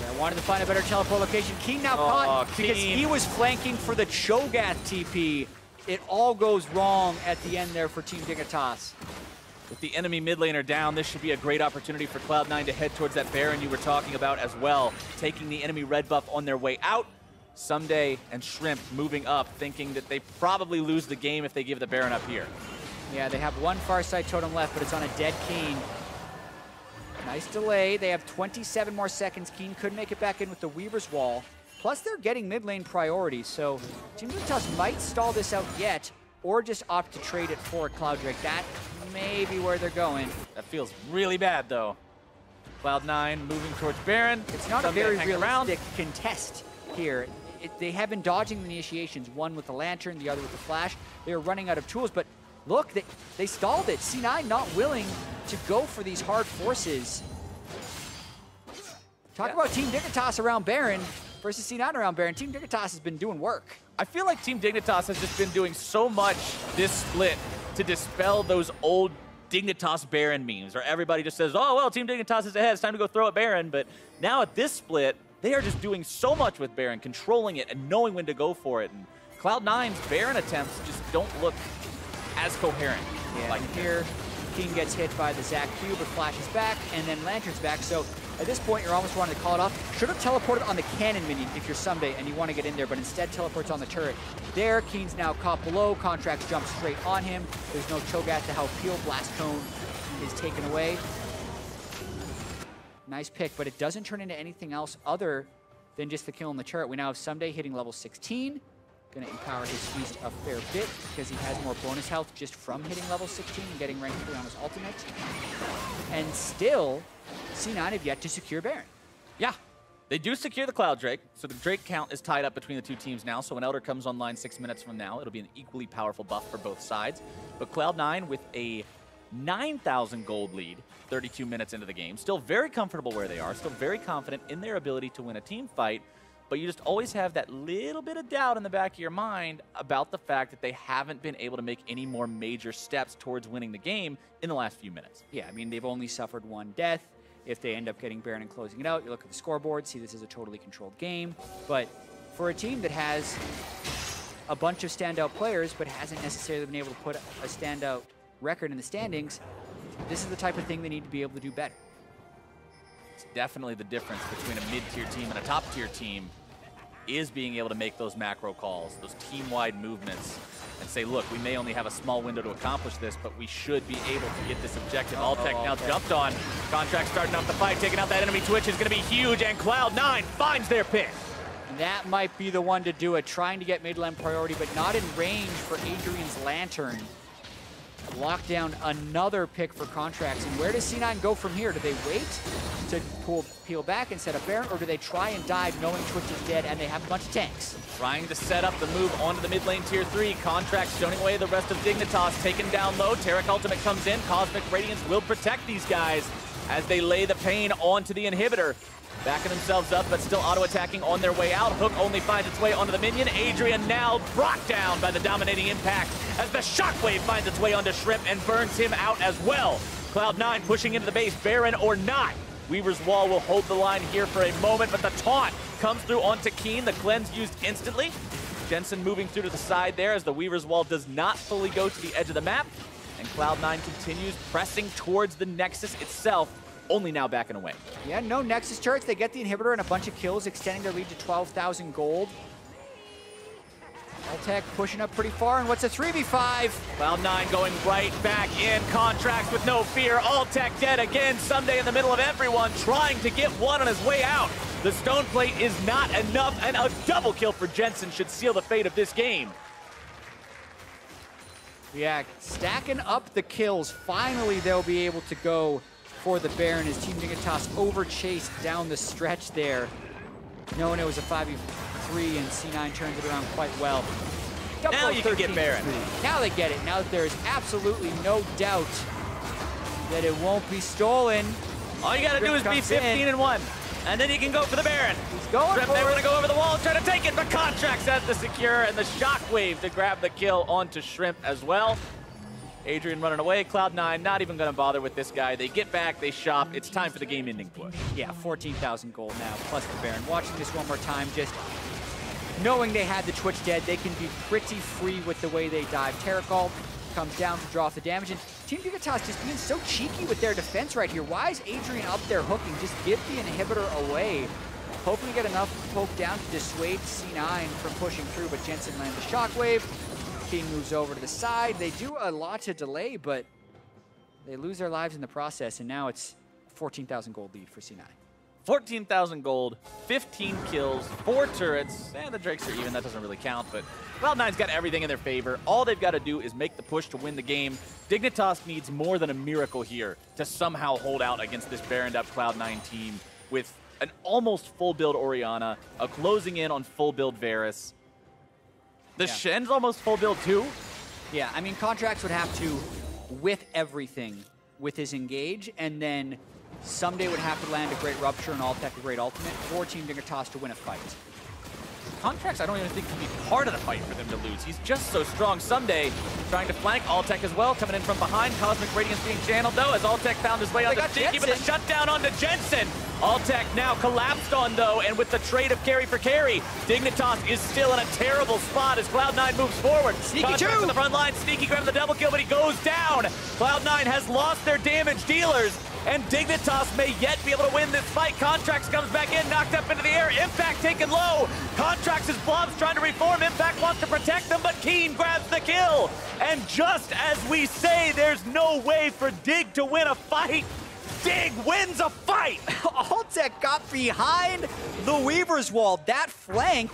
Yeah, wanted to find a better teleport location. Keen now caught because he was flanking for the Cho'Gath TP. It all goes wrong at the end there for Team Dignitas. With the enemy mid laner down, this should be a great opportunity for Cloud9 to head towards that Baron you were talking about as well. Taking the enemy red buff on their way out. Someday and Shrimp moving up, thinking that they probably lose the game if they give the Baron up here. Yeah, they have one Farsight totem left, but it's on a dead Keen. Nice delay. They have 27 more seconds. Keen could make it back in with the Weaver's Wall. Plus, they're getting mid lane priority, so Team Dignitas might stall this out yet, or just opt to trade it for Cloud Drake. That may be where they're going. That feels really bad, though. Cloud9 moving towards Baron. It's not a very realistic contest here. They have been dodging the initiations, one with the Lantern, the other with the Flash. They are running out of tools, but look, they stalled it. C9 not willing to go for these hard forces. Talk about Team Dignitas around Baron versus C9 around Baron. Team Dignitas has been doing work. I feel like Team Dignitas has just been doing so much this split to dispel those old Dignitas Baron memes, where everybody just says, oh, well, Team Dignitas is ahead, it's time to go throw at Baron. But now at this split, they are just doing so much with Baron, controlling it and knowing when to go for it. And Cloud9's Baron attempts just don't look as coherent. Yeah, like here, King gets hit by the Zac Q, but flashes back, and then Lantern's back. So at this point, you're almost wanting to call it off. Should have teleported on the cannon minion if you're Someday and you want to get in there, but instead teleports on the turret. There, Keen's now caught below. Contracts jump straight on him. There's no Cho'Gath to help peel. Blast Cone is taken away. Nice pick, but it doesn't turn into anything else other than just the kill on the turret. We now have Someday hitting level 16. Going to empower his feast a fair bit because he has more bonus health just from hitting level 16 and getting rank 3 on his ultimate. And still, C9 have yet to secure Baron. Yeah, they do secure the Cloud Drake, so the Drake count is tied up between the two teams now, so when Elder comes online 6 minutes from now, it'll be an equally powerful buff for both sides. But Cloud9 with a 9,000 gold lead, 32 minutes into the game, still very comfortable where they are, still very confident in their ability to win a team fight, but you just always have that little bit of doubt in the back of your mind about the fact that they haven't been able to make any more major steps towards winning the game in the last few minutes. Yeah, I mean, they've only suffered one death. If they end up getting Baron and closing it out, you look at the scoreboard, see this is a totally controlled game. But for a team that has a bunch of standout players but hasn't necessarily been able to put a standout record in the standings, this is the type of thing they need to be able to do better. It's definitely the difference between a mid-tier team and a top-tier team is being able to make those macro calls, those team-wide movements, and say, look, we may only have a small window to accomplish this, but we should be able to get this objective. Alltech now jumped on. Contract starting off the fight, taking out that enemy Twitch is going to be huge, and Cloud9 finds their pick. And that might be the one to do it, trying to get mid-lane priority, but not in range for Adrian's Lantern. Lock down another pick for Contracts. And where does C9 go from here? Do they wait to peel back and set up Baron, or do they try and dive knowing Twitch is dead and they have a bunch of tanks? Trying to set up the move onto the mid lane tier 3. Contract stoning away the rest of Dignitas, taken down low. Taric ultimate comes in. Cosmic Radiance will protect these guys as they lay the pain onto the inhibitor. Backing themselves up, but still auto-attacking on their way out. Hook only finds its way onto the minion. Adrian now brought down by the dominating impact as the Shockwave finds its way onto Shrimp and burns him out as well. Cloud9 pushing into the base, Baron or not. Weaver's Wall will hold the line here for a moment, but the taunt comes through onto Keen. The cleanse used instantly. Jensen moving through to the side there as the Weaver's Wall does not fully go to the edge of the map. And Cloud9 continues pressing towards the Nexus itself, only now backing away. Yeah, no Nexus turrets. They get the inhibitor and a bunch of kills, extending their lead to 12,000 gold. Alltech pushing up pretty far, and what's a 3v5? Cloud9 going right back in. Contracts with no fear. Alltech dead again. Someday in the middle of everyone, trying to get one on his way out. The stone plate is not enough, and a double kill for Jensen should seal the fate of this game. Yeah, stacking up the kills. Finally, they'll be able to go for the Baron as Team Dignitas over-chased down the stretch there, knowing it was a 5v3, and C9 turns it around quite well. Now you can get Baron. Now they get it. Now that there is absolutely no doubt that it won't be stolen. All you gotta do is be 15-1, and then you can go for the Baron. He's going Shrimp, they want to go over the wall, try to take it, but Contracts has to secure, and the Shockwave to grab the kill onto Shrimp as well. Adrian running away, Cloud9 not even going to bother with this guy. They get back, they shop. It's time for the game-ending push. Yeah, 14,000 gold now, plus the Baron. Watching this one more time, just knowing they had the Twitch dead, they can be pretty free with the way they dive. Terracall comes down to draw off the damage, and Team Dignitas just being so cheeky with their defense right here. Why is Adrian up there hooking? Just give the inhibitor away. Hopefully get enough poke down to dissuade C9 from pushing through, but Jensen lands the Shockwave. King moves over to the side. They do a lot to delay, but they lose their lives in the process, and now it's 14,000 gold lead for C9. 14,000 gold, 15 kills, 4 turrets, and the Drakes are even. That doesn't really count, but Cloud9's got everything in their favor. All they've got to do is make the push to win the game. Dignitas needs more than a miracle here to somehow hold out against this Baroned up Cloud9 team with an almost full build Orianna, a closing in on full build Varus. The Shen's almost full build too. Yeah, I mean, Contracts would have to whiff everything with his engage, and then Someday would have to land a great Rupture and Altec a great ultimate for Team Dignitas to win a fight. Contracts, I don't even think can be part of the fight for them to lose. He's just so strong. Someday trying to flank Altec as well, coming in from behind. Cosmic Radiance being channeled though, as Altec found his way onto Stinky, but a shutdown onto Jensen. Altec now collapsed on though, and with the trade of carry for carry, Dignitas is still in a terrible spot as Cloud9 moves forward. Sneaky Contracts in the front line, Sneaky grabbing the double kill, but he goes down. Cloud9 has lost their damage dealers, and Dignitas may yet be able to win this fight. Contracts comes back in, knocked up into the air. Impact taken low. Contracts' blobs trying to reform. Impact wants to protect them, but Keen grabs the kill. And just as we say, there's no way for Dig to win a fight, Dig wins a fight! Altec got behind the Weaver's Wall. That flank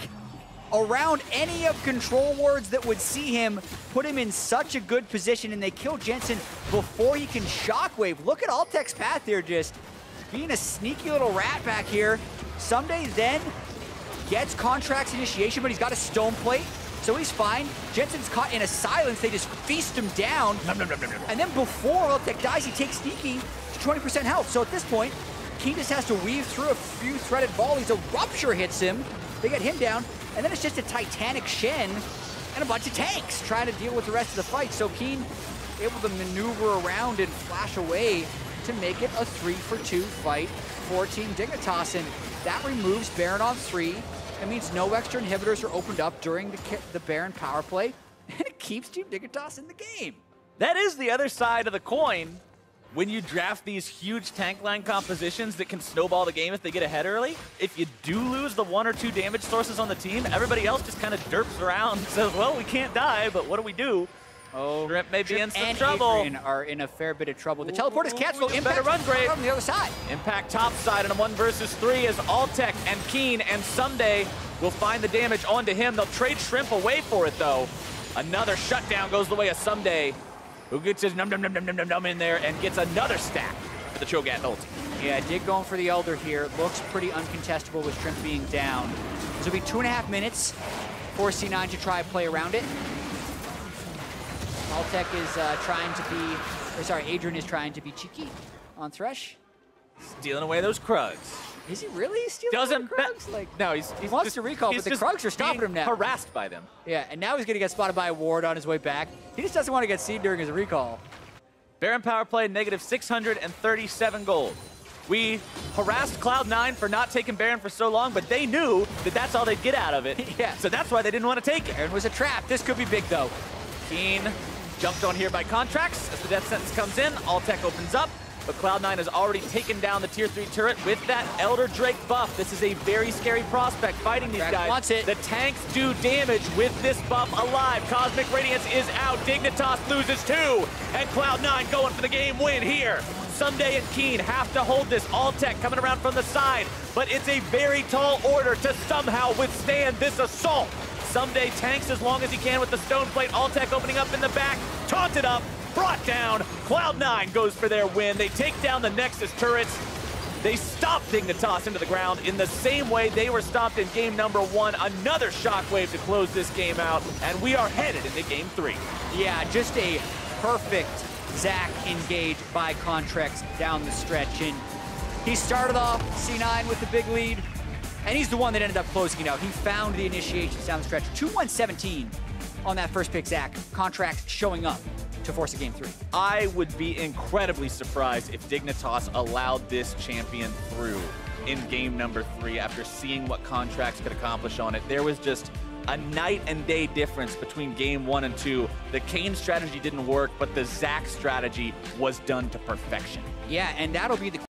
around any of control wards that would see him, put him in such a good position, and they kill Jensen before he can shockwave. Look at Altec's path here, just being a sneaky little rat back here. Someday then gets Contracts initiation, but he's got a stone plate, so he's fine. Jensen's caught in a silence. They just feast him down. And then before Altec dies, he takes Sneaky to 20% health. So at this point, Keen just has to weave through a few threaded volleys. A Rupture hits him. They get him down. And then it's just a Titanic Shen and a bunch of tanks trying to deal with the rest of the fight. So Keen able to maneuver around and flash away to make it a 3-for-2 fight for Team Dignitas. And that removes Baron on 3. That means no extra inhibitors are opened up during the Baron power play. And it keeps Team Dignitas in the game. That is the other side of the coin. When you draft these huge tank line compositions that can snowball the game if they get ahead early, if you do lose the 1 or 2 damage sources on the team, everybody else just kind of derps around and says, well, we can't die, but what do we do? Oh, Shrimp may be in some trouble. Adrian are in a fair bit of trouble. The teleport is canceled. Impact better run, Grave. From the other side. Impact top side in a 1 versus 3 as Altec and Keen and Someday will find the damage onto him. They'll trade Shrimp away for it, though. Another shutdown goes the way of Someday, who gets his num in there and gets another stack for the Cho'Gath ulti. Yeah, Dig going for the Elder here. Looks pretty uncontestable with Shrimp being down. This will be 2.5 minutes for C9 to try and play around it. Altec is trying to be, or sorry, Adrian is trying to be cheeky on Thresh. Stealing away those Krugs. Is he really stealing away the Krugs? Like, no, he wants just, to recall, but the Krugs are stopping him now. Harassed by them. Yeah, and now he's going to get spotted by a ward on his way back. He just doesn't want to get seen during his recall. Baron power play, negative 637 gold. We harassed Cloud9 for not taking Baron for so long, but they knew that that's all they'd get out of it. Yeah. So that's why they didn't want to take it. Baron was a trap. This could be big, though. Keen jumped on here by Contracts. As the death sentence comes in, Altec opens up, but Cloud9 has already taken down the tier 3 turret with that Elder Drake buff. This is a very scary prospect fighting these guys. Wants it. The tanks do damage with this buff alive. Cosmic Radiance is out. Dignitas loses 2, and Cloud9 going for the game win here. Someday and Keen have to hold this. Altec coming around from the side, but it's a very tall order to somehow withstand this assault. Someday tanks as long as he can with the stone plate. Altec opening up in the back, taunted up, brought down. Cloud9 goes for their win. They take down the Nexus turrets. They stop Dignitas into the ground in the same way they were stopped in game number 1. Another shockwave to close this game out, and we are headed into game 3. Yeah, just a perfect Zac engage by Contracts down the stretch. And he started off C9 with the big lead, and he's the one that ended up closing it out. He found the initiations down the stretch. 2-1-17 on that first pick, Zac. Contracts showing up to force a game 3. I would be incredibly surprised if Dignitas allowed this champion through in game number 3 after seeing what Contracts could accomplish on it. There was just a night and day difference between game 1 and 2. The Kayn strategy didn't work, but the Zac strategy was done to perfection. Yeah, and that'll be the